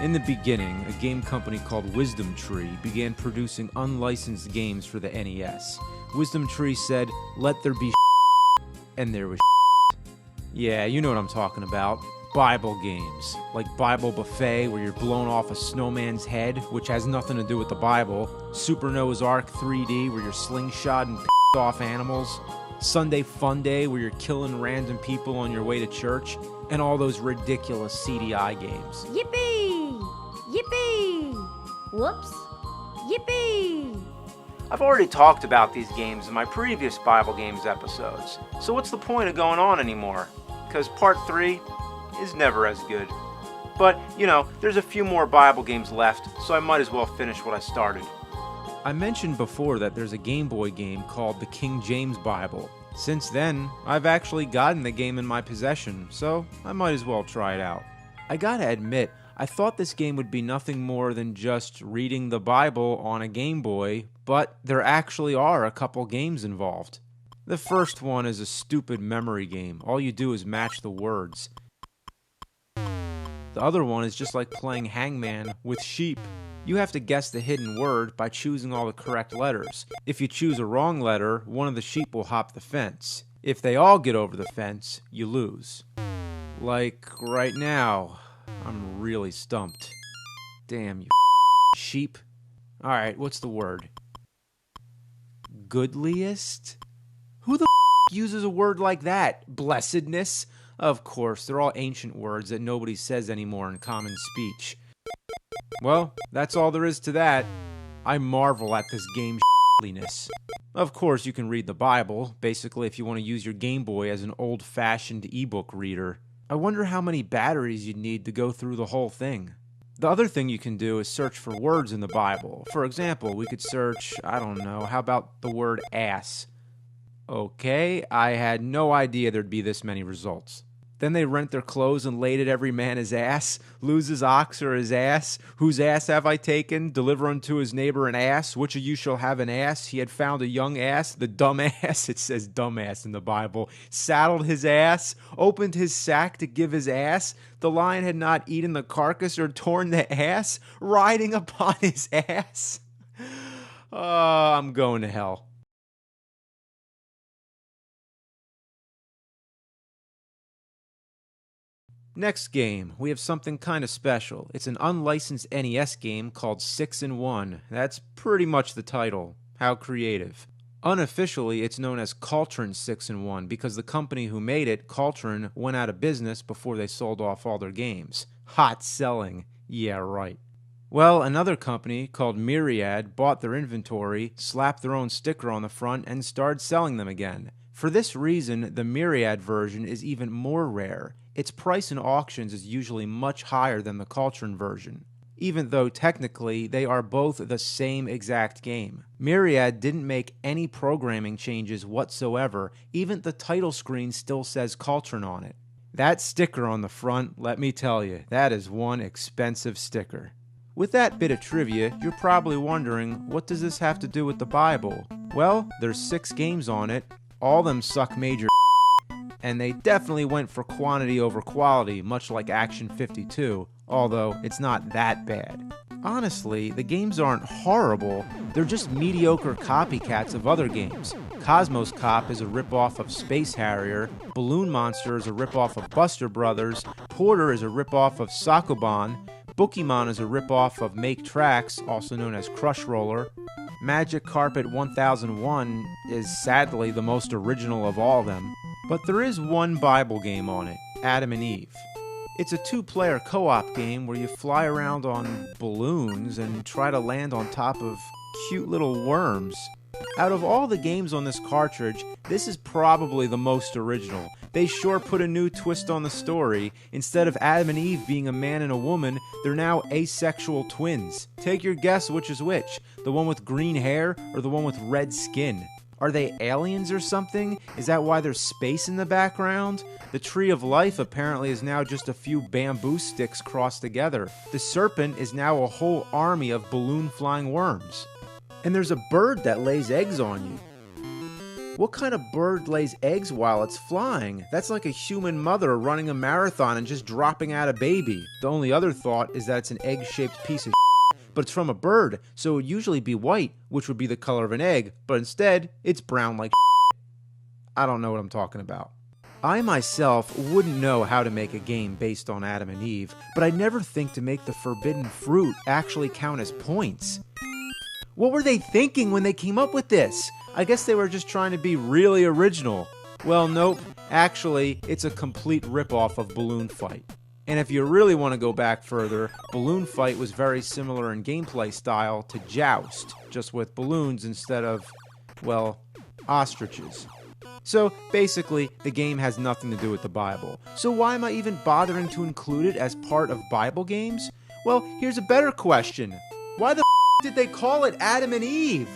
In the beginning, a game company called Wisdom Tree began producing unlicensed games for the NES. Wisdom Tree said, "Let there be and there was Yeah, you know what I'm talking about. Bible games. Like Bible Buffet, where you're blown off a snowman's head, which has nothing to do with the Bible. Super Noah's Ark 3D, where you're slingshot and off animals. Sunday Fun Day, where you're killing random people on your way to church. And all those ridiculous CDI games. Yippee! Yippee! Whoops! Yippee! I've already talked about these games in my previous Bible Games episodes, so what's the point of going on anymore? Because part 3 is never as good. But, you know, there's a few more Bible games left, so I might as well finish what I started. I mentioned before that there's a Game Boy game called the King James Bible. Since then, I've actually gotten the game in my possession, so I might as well try it out. I gotta admit, I thought this game would be nothing more than just reading the Bible on a Game Boy, but there actually are a couple games involved. The first one is a stupid memory game. All you do is match the words. The other one is just like playing hangman with sheep. You have to guess the hidden word by choosing all the correct letters. If you choose a wrong letter, one of the sheep will hop the fence. If they all get over the fence, you lose. Like right now, I'm really stumped. Damn you sheep. Alright, what's the word? Goodliest? Who the uses a word like that? Blessedness? Of course, they're all ancient words that nobody says anymore in common speech. Well, that's all there is to that. I marvel at this game's shitliness. Of course, you can read the Bible, basically if you want to use your Game Boy as an old-fashioned ebook reader. I wonder how many batteries you'd need to go through the whole thing. The other thing you can do is search for words in the Bible. For example, we could search, I don't know, how about the word ass? Okay, I had no idea there'd be this many results. Then they rent their clothes and laid at every man his ass. Lose his ox or his ass. Whose ass have I taken? Deliver unto his neighbor an ass. Which of you shall have an ass? He had found a young ass. The dumb ass, it says dumbass in the Bible, saddled his ass, opened his sack to give his ass. The lion had not eaten the carcass or torn the ass, riding upon his ass. Oh, I'm going to hell. Next game, we have something kind of special. It's an unlicensed NES game called 6-in-1. That's pretty much the title. How creative. Unofficially, it's known as Cauldron 6-in-1 because the company who made it, Cauldron, went out of business before they sold off all their games. Hot selling. Yeah, right. Well, another company called Myriad bought their inventory, slapped their own sticker on the front, and started selling them again. For this reason, the Myriad version is even more rare. Its price in auctions is usually much higher than the Cauldron version, even though technically they are both the same exact game. Myriad didn't make any programming changes whatsoever. Even the title screen still says Cauldron on it. That sticker on the front, let me tell you, that is one expensive sticker. With that bit of trivia, you're probably wondering, what does this have to do with the Bible? Well, there's 6 games on it. All of them suck major and they definitely went for quantity over quality, much like Action 52, although it's not that bad. Honestly, the games aren't horrible, they're just mediocre copycats of other games. Cosmos Cop is a ripoff of Space Harrier, Balloon Monster is a ripoff of Buster Brothers, Porter is a ripoff of Sakuban, Bookymon is a ripoff of Make Tracks, also known as Crush Roller. Magic Carpet 1001 is sadly the most original of all of them. But there is one Bible game on it, Adam and Eve. It's a 2-player co-op game where you fly around on balloons and try to land on top of cute little worms. Out of all the games on this cartridge, this is probably the most original. They sure put a new twist on the story. Instead of Adam and Eve being a man and a woman, they're now asexual twins. Take your guess which is which, the one with green hair or the one with red skin. Are they aliens or something? Is that why there's space in the background? The Tree of Life apparently is now just a few bamboo sticks crossed together. The serpent is now a whole army of balloon flying worms. And there's a bird that lays eggs on you. What kind of bird lays eggs while it's flying? That's like a human mother running a marathon and just dropping out a baby. The only other thought is that it's an egg-shaped piece of but it's from a bird, so it would usually be white, which would be the color of an egg, but instead, it's brown like I don't know what I'm talking about. I myself wouldn't know how to make a game based on Adam and Eve, but I'd never think to make the forbidden fruit actually count as points. What were they thinking when they came up with this? I guess they were just trying to be really original. Well, nope. Actually, it's a complete ripoff of Balloon Fight. And if you really want to go back further, Balloon Fight was very similar in gameplay style to Joust, just with balloons instead of, well, ostriches. So basically, the game has nothing to do with the Bible. So why am I even bothering to include it as part of Bible games? Well, here's a better question. Why the did they call it Adam and Eve?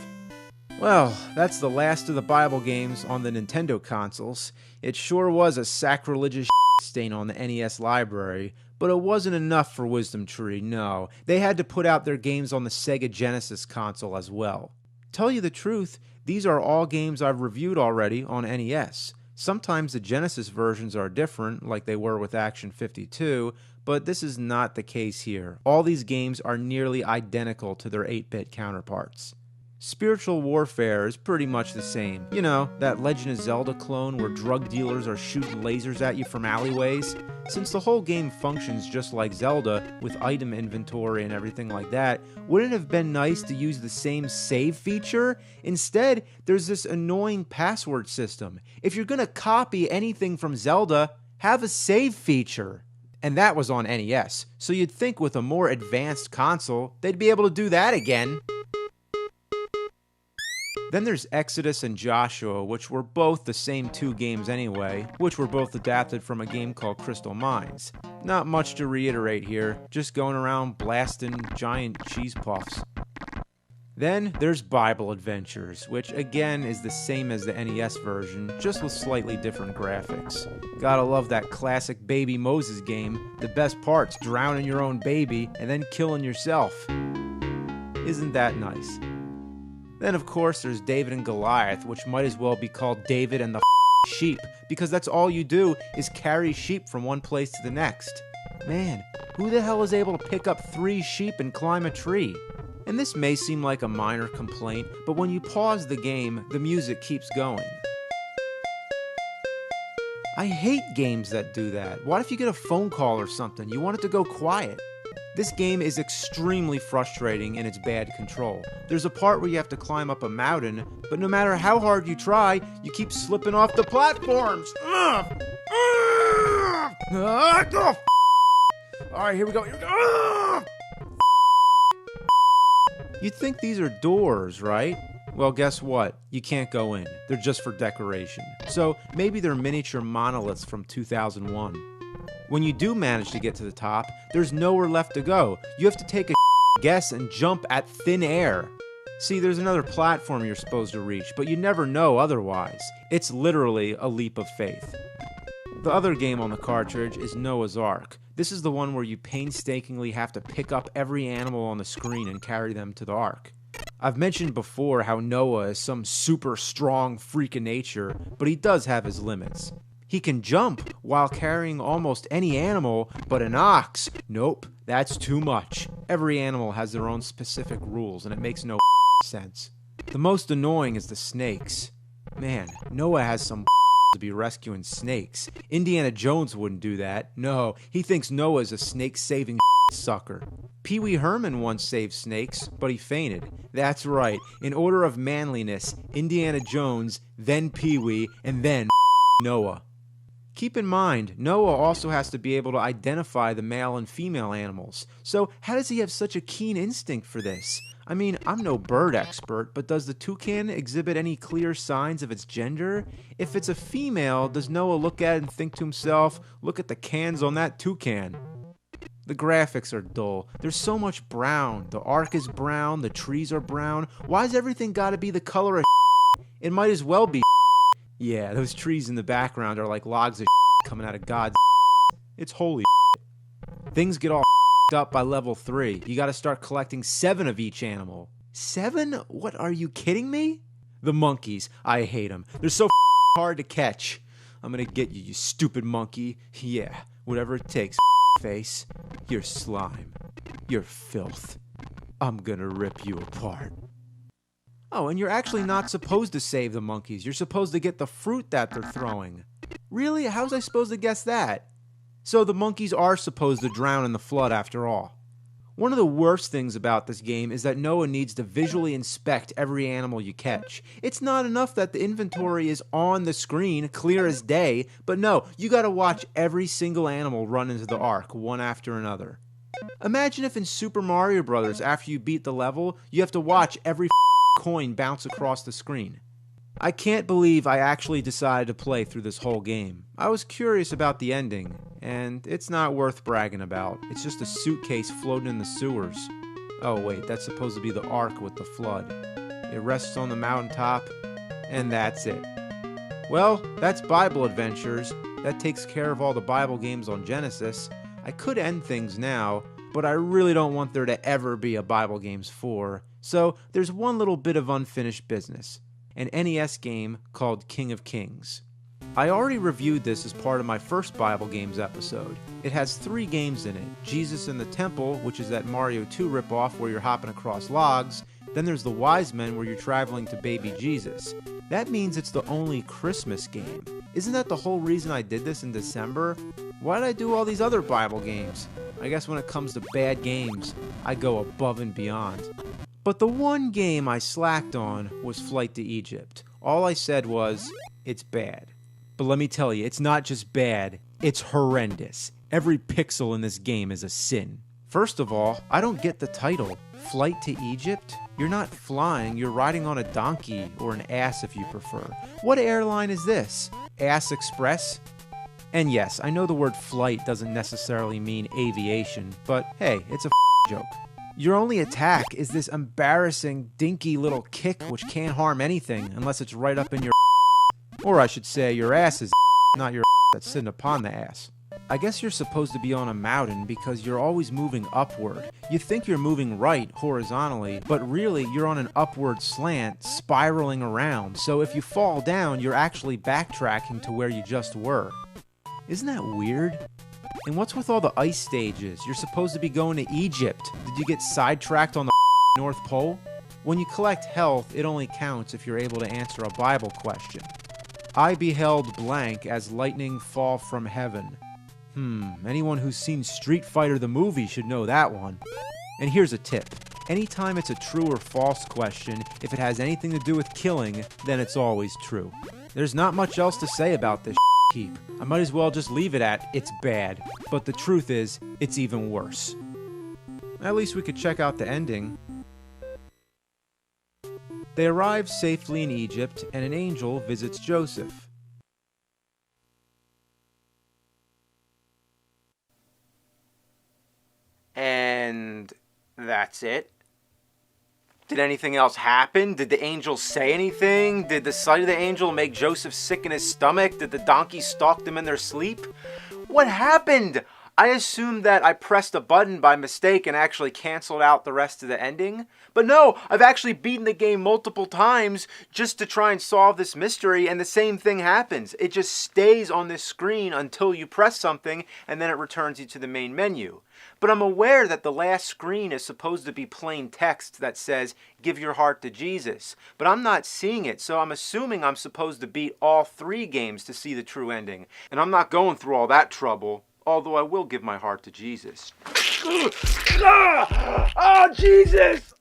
Well, that's the last of the Bible games on the Nintendo consoles. It sure was a sacrilegious stain on the NES library, but it wasn't enough for Wisdom Tree, no. They had to put out their games on the Sega Genesis console as well. Tell you the truth, these are all games I've reviewed already on NES. Sometimes the Genesis versions are different, like they were with Action 52, but this is not the case here. All these games are nearly identical to their 8-bit counterparts. Spiritual Warfare is pretty much the same. You know, that Legend of Zelda clone where drug dealers are shooting lasers at you from alleyways. Since the whole game functions just like Zelda, with item inventory and everything like that, wouldn't it have been nice to use the same save feature? Instead, there's this annoying password system. If you're gonna copy anything from Zelda, have a save feature. And that was on NES, so you'd think with a more advanced console, they'd be able to do that again. Then there's Exodus and Joshua, which were both the same two games anyway, which were both adapted from a game called Crystal Mines. Not much to reiterate here, just going around blasting giant cheese puffs. Then there's Bible Adventures, which again is the same as the NES version, just with slightly different graphics. Gotta love that classic Baby Moses game. The best part's drowning your own baby and then killing yourself. Isn't that nice? Then, of course, there's David and Goliath, which might as well be called David and the sheep, because that's all you do is carry sheep from one place to the next. Man, who the hell is able to pick up 3 sheep and climb a tree? And this may seem like a minor complaint, but when you pause the game, the music keeps going. I hate games that do that. What if you get a phone call or something? You want it to go quiet. This game is extremely frustrating in its bad control. There's a part where you have to climb up a mountain, but no matter how hard you try, you keep slipping off the platforms. Alright, here we go. You'd think these are doors, right? Well, guess what? You can't go in. They're just for decoration. So maybe they're miniature monoliths from 2001. When you do manage to get to the top, there's nowhere left to go. You have to take a guess and jump at thin air. See, there's another platform you're supposed to reach, but you never know otherwise. It's literally a leap of faith. The other game on the cartridge is Noah's Ark. This is the one where you painstakingly have to pick up every animal on the screen and carry them to the Ark. I've mentioned before how Noah is some super strong freak of nature, but he does have his limits. He can jump while carrying almost any animal, but an ox, nope, that's too much. Every animal has their own specific rules, and it makes no sense. The most annoying is the snakes. Man, Noah has some to be rescuing snakes. Indiana Jones wouldn't do that. No, he thinks Noah's a snake-saving sucker. Pee Wee Herman once saved snakes, but he fainted. That's right, in order of manliness, Indiana Jones, then Pee Wee, and then Noah. Keep in mind, Noah also has to be able to identify the male and female animals. So how does he have such a keen instinct for this? I mean, I'm no bird expert, but does the toucan exhibit any clear signs of its gender? If it's a female, does Noah look at it and think to himself, look at the cans on that toucan? The graphics are dull. There's so much brown. The Ark is brown, the trees are brown. Why's everything gotta be the color of It might as well be Yeah, those trees in the background are like logs of coming out of God's It's holy Things get all up by level 3. You gotta start collecting 7 of each animal. 7? What, are you kidding me? The monkeys. I hate them. They're so hard to catch. I'm gonna get you, you stupid monkey. Yeah, whatever it takes, face. You're slime. You're filth. I'm gonna rip you apart. Oh, and you're actually not supposed to save the monkeys. You're supposed to get the fruit that they're throwing. Really? How was I supposed to guess that? So the monkeys are supposed to drown in the flood after all. One of the worst things about this game is that Noah needs to visually inspect every animal you catch. It's not enough that the inventory is on the screen, clear as day, but no, you gotta watch every single animal run into the ark, one after another. Imagine if in Super Mario Bros., after you beat the level, you have to watch every coin bounce across the screen. I can't believe I actually decided to play through this whole game. I was curious about the ending, and it's not worth bragging about. It's just a suitcase floating in the sewers. Oh wait, that's supposed to be the ark with the flood. It rests on the mountaintop, and that's it. Well, that's Bible Adventures. That takes care of all the Bible games on Genesis. I could end things now, but I really don't want there to ever be a Bible Games 4. So there's one little bit of unfinished business. An NES game called King of Kings. I already reviewed this as part of my first Bible Games episode. It has 3 games in it. Jesus in the Temple, which is that Mario 2 ripoff where you're hopping across logs. Then there's The Wise Men where you're traveling to baby Jesus. That means it's the only Christmas game. Isn't that the whole reason I did this in December? Why did I do all these other Bible games? I guess when it comes to bad games, I go above and beyond. But the one game I slacked on was Flight to Egypt. All I said was, it's bad. But let me tell you, it's not just bad, it's horrendous. Every pixel in this game is a sin. First of all, I don't get the title. Flight to Egypt? You're not flying, you're riding on a donkey, or an ass if you prefer. What airline is this? Ass Express? And yes, I know the word flight doesn't necessarily mean aviation, but hey, it's a joke. Your only attack is this embarrassing, dinky little kick which can't harm anything unless it's right up in your or I should say your ass's not your that's sitting upon the ass. I guess you're supposed to be on a mountain because you're always moving upward. You think you're moving right, horizontally, but really you're on an upward slant, spiraling around, so if you fall down, you're actually backtracking to where you just were. Isn't that weird? And what's with all the ice stages? You're supposed to be going to Egypt. Did you get sidetracked on the North Pole? When you collect health, it only counts if you're able to answer a Bible question. I beheld blank as lightning fall from heaven. Anyone who's seen Street Fighter the movie should know that one. And here's a tip. Anytime it's a true or false question, if it has anything to do with killing, then it's always true. There's not much else to say about this heap. I might as well just leave it at, it's bad. But the truth is, it's even worse. At least we could check out the ending. They arrive safely in Egypt, and an angel visits Joseph. And that's it? Did anything else happen? Did the angel say anything? Did the sight of the angel make Joseph sick in his stomach? Did the donkey stalk them in their sleep? What happened? I assumed that I pressed a button by mistake and actually canceled out the rest of the ending. But no, I've actually beaten the game multiple times just to try and solve this mystery, and the same thing happens. It just stays on this screen until you press something, and then it returns you to the main menu. But I'm aware that the last screen is supposed to be plain text that says, "Give your heart to Jesus." But I'm not seeing it, so I'm assuming I'm supposed to beat all 3 games to see the true ending. And I'm not going through all that trouble. Although I will give my heart to Jesus. Oh, Jesus!